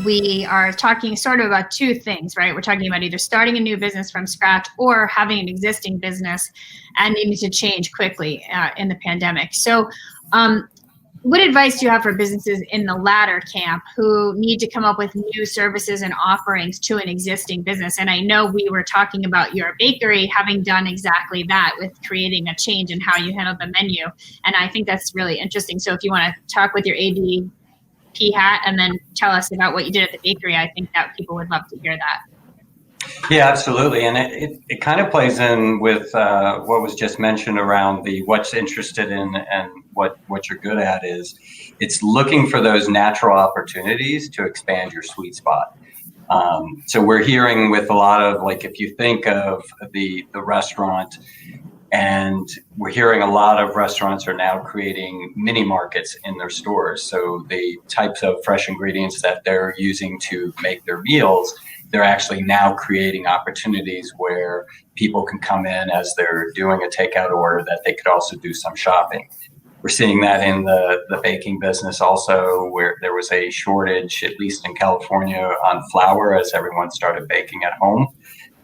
we are talking sort of about two things, right? We're talking about either starting a new business from scratch or having an existing business and needing to change quickly in the pandemic. So what advice do you have for businesses in the latter camp who need to come up with new services and offerings to an existing business? And I know we were talking about your bakery having done exactly that with creating a change in how you handle the menu. And I think that's really interesting. So if you want to talk with your ADP hat and then tell us about what you did at the bakery, I think that people would love to hear that. Yeah, absolutely. And it kind of plays in with what was just mentioned around the what's interested in and what you're good at is it's looking for those natural opportunities to expand your sweet spot. So we're hearing with a lot of, like, if you think of the restaurant, and we're hearing a lot of restaurants are now creating mini markets in their stores. So the types of fresh ingredients that they're using to make their meals, they're actually now creating opportunities where people can come in as they're doing a takeout order that they could also do some shopping. We're seeing that in the baking business also, where there was a shortage, at least in California, on flour as everyone started baking at home.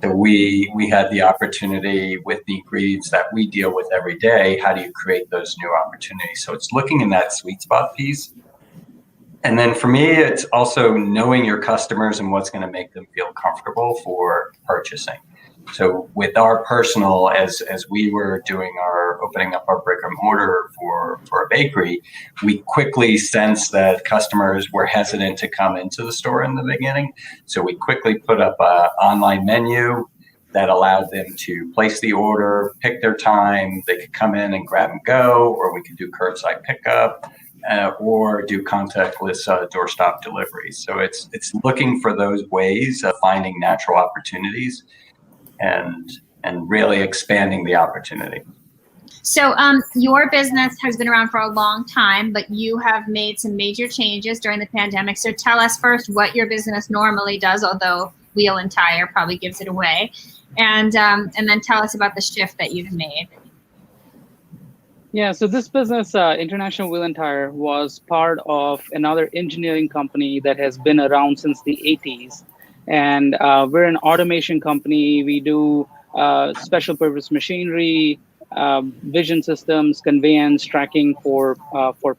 So we had the opportunity with the ingredients that we deal with every day. How do you create those new opportunities? So it's looking in that sweet spot piece. And then for me, it's also knowing your customers and what's going to make them feel comfortable for purchasing. So with our personal, as we were doing our opening up our brick and mortar for a bakery, we quickly sensed that customers were hesitant to come into the store in the beginning. So we quickly put up an online menu that allowed them to place the order, pick their time. They could come in and grab and go, or we could do curbside pickup. Or do contactless doorstop delivery. So it's looking for those ways of finding natural opportunities and really expanding the opportunity. So your business has been around for a long time, but you have made some major changes during the pandemic. So tell us first what your business normally does, although Wheel and Tire probably gives it away, and then tell us about the shift that you've made. Yeah, so this business, International Wheel and Tire, was part of another engineering company that has been around since the 80s. And we're an automation company. We do special purpose machinery, vision systems, conveyance, tracking for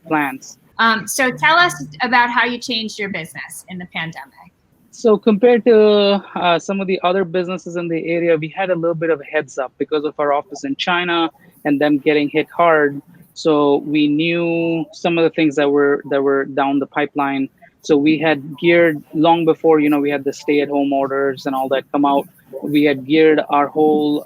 plants. So tell us about how you changed your business in the pandemic. So compared to some of the other businesses in the area, we had a little bit of a heads up because of our office in China and them getting hit hard. So we knew some of the things that were down the pipeline. So we had geared long before, we had the stay-at-home orders and all that come out. We had geared our whole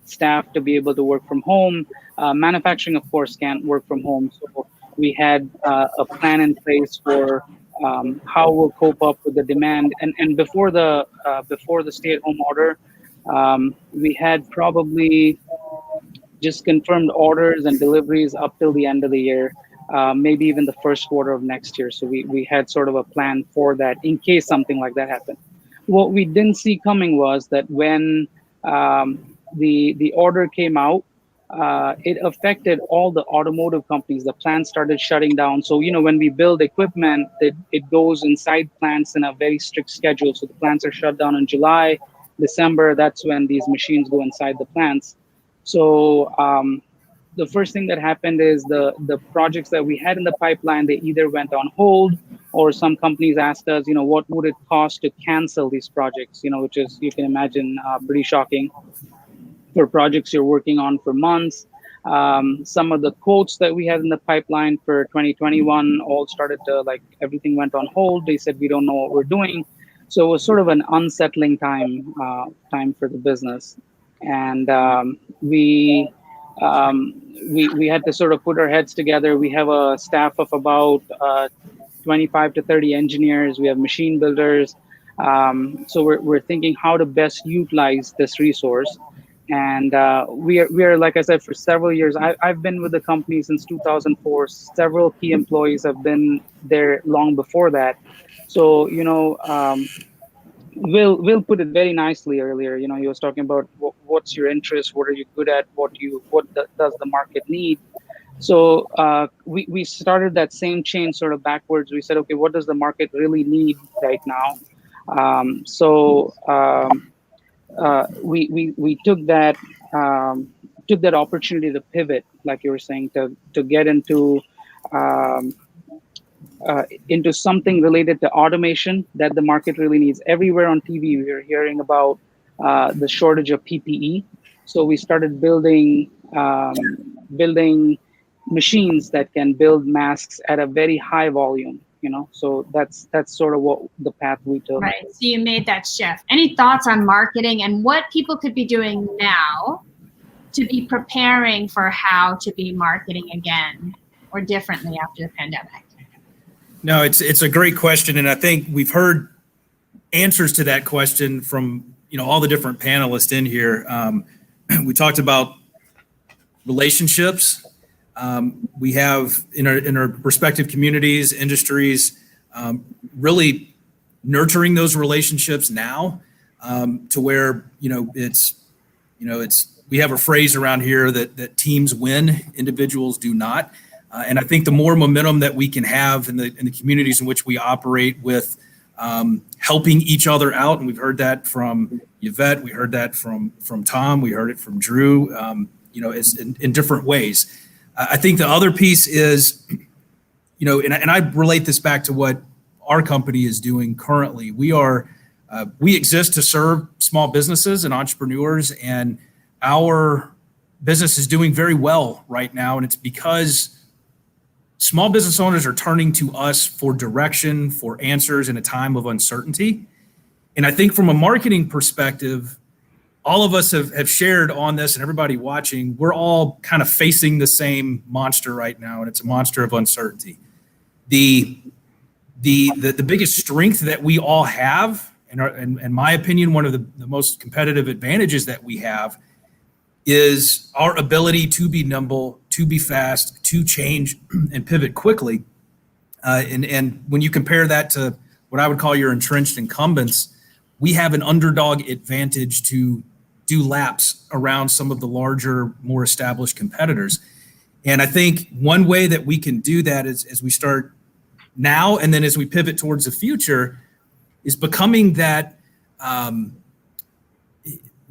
staff to be able to work from home. Manufacturing, of course, can't work from home. So we had a plan in place for how we'll cope up with the demand. And before the stay-at-home order, we had probably just confirmed orders and deliveries up till the end of the year, maybe even the first quarter of next year. So we had sort of a plan for that in case something like that happened. What we didn't see coming was that when the order came out, it affected all the automotive companies. The plants started shutting down. So, when we build equipment, it goes inside plants in a very strict schedule. So the plants are shut down in July, December. That's when these machines go inside the plants. So the first thing that happened is the projects that we had in the pipeline, they either went on hold, or some companies asked us, what would it cost to cancel these projects, which is, you can imagine, pretty shocking for projects you're working on for months. Some of the quotes that we had in the pipeline for 2021 all started to, everything went on hold. They said, we don't know what we're doing. So it was sort of an unsettling time for the business. And we had to sort of put our heads together. We have a staff of about 25 to 30 engineers. We have machine builders. So we're thinking how to best utilize this resource. And we are, like I said, for several years. I've been with the company since 2004. Several key employees have been there long before that. So, Will put it very nicely earlier. He was talking about what's your interest, what are you good at, what does the market need. So we started that same chain sort of backwards. We said, okay, what does the market really need right now? We took that opportunity to pivot, like you were saying, to get into something related to automation that the market really needs. Everywhere on TV, we are hearing about the shortage of PPE. So we started building machines that can build masks at a very high volume. So that's sort of what the path we took. Right. So you made that shift. Any thoughts on marketing and what people could be doing now to be preparing for how to be marketing again or differently after the pandemic? No, it's a great question, and I think we've heard answers to that question from all the different panelists in here. We talked about relationships. We have in our respective communities, industries, really nurturing those relationships now to where we have a phrase around here that teams win, individuals do not. And I think the more momentum that we can have in the communities in which we operate with helping each other out, and we've heard that from Yvette, we heard that from Tom, we heard it from Drew, it's in different ways. I think the other piece is, and I relate this back to what our company is doing currently. We exist to serve small businesses and entrepreneurs, and our business is doing very well right now, and it's because small business owners are turning to us for direction, for answers in a time of uncertainty. And I think from a marketing perspective, all of us have shared on this, and everybody watching, we're all kind of facing the same monster right now, and it's a monster of uncertainty. The biggest strength that we all have, and in my opinion, one of the most competitive advantages that we have is our ability to be nimble, to be fast, to change and pivot quickly. And when you compare that to what I would call your entrenched incumbents, we have an underdog advantage to do laps around some of the larger, more established competitors. And I think one way that we can do that is as we start now, and then as we pivot towards the future, is becoming that,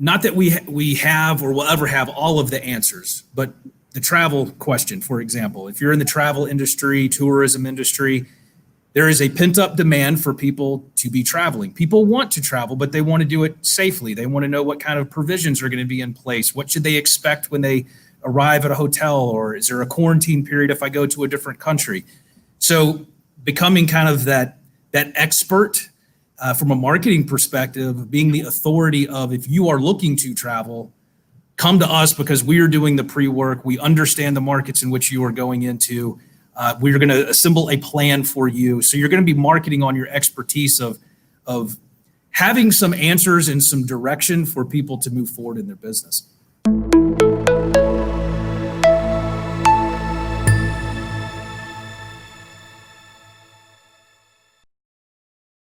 not that we have or will ever have all of the answers, but the travel question, for example, if you're in the travel industry, tourism industry, there is a pent-up demand for people to be traveling. People want to travel, but they want to do it safely. They want to know what kind of provisions are going to be in place. What should they expect when they arrive at a hotel, or is there a quarantine period if I go to a different country? So becoming kind of that expert from a marketing perspective, being the authority of, if you are looking to travel, come to us because we are doing the pre-work. We understand the markets in which you are going into. We're going to assemble a plan for you. So you're going to be marketing on your expertise of having some answers and some direction for people to move forward in their business.